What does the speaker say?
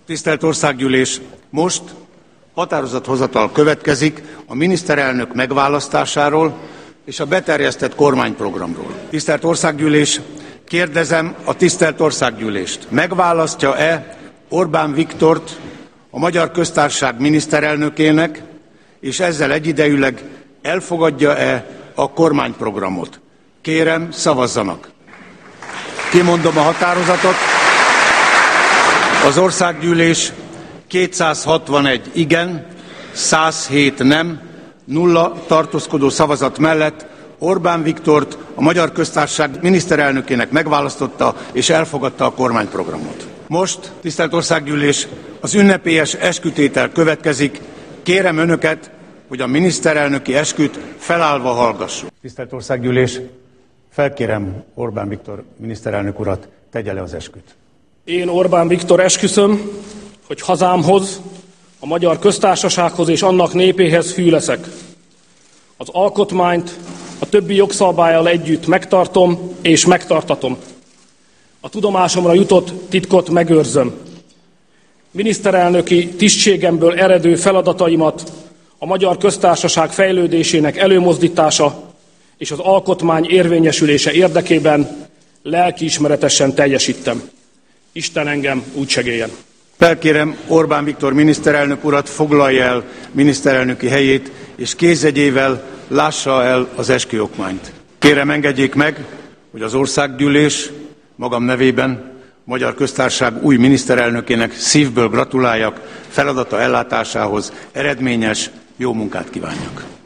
Tisztelt Országgyűlés! Most határozathozatal következik a miniszterelnök megválasztásáról és a beterjesztett kormányprogramról. Tisztelt Országgyűlés! Kérdezem a tisztelt Országgyűlést. Megválasztja-e Orbán Viktort a Magyar Köztársaság miniszterelnökének, és ezzel egyidejűleg elfogadja-e a kormányprogramot? Kérem, szavazzanak! Kimondom a határozatot. Az Országgyűlés 261 igen, 107 nem, 0 tartózkodó szavazat mellett Orbán Viktort a Magyar Köztársaság miniszterelnökének megválasztotta és elfogadta a kormányprogramot. Most, tisztelt Országgyűlés, az ünnepélyes eskütétel következik. Kérem önöket, hogy a miniszterelnöki esküt felállva hallgassuk. Tisztelt Országgyűlés, felkérem Orbán Viktor miniszterelnök urat, tegye le az esküt. Én, Orbán Viktor, esküszöm, hogy hazámhoz, a Magyar Köztársasághoz és annak népéhez hű leszek. Az alkotmányt a többi jogszabállyal együtt megtartom és megtartatom. A tudomásomra jutott titkot megőrzöm. Miniszterelnöki tisztségemből eredő feladataimat a Magyar Köztársaság fejlődésének előmozdítása és az alkotmány érvényesülése érdekében lelkiismeretesen teljesítem. Isten engem úgy segéljen. Felkérem Orbán Viktor miniszterelnök urat, foglalja el miniszterelnöki helyét, és kézjegyével lássa el az esküokmányt. Kérem, engedjék meg, hogy az Országgyűlés magam nevében Magyar Köztársaság új miniszterelnökének szívből gratuláljak, feladata ellátásához eredményes, jó munkát kívánjak.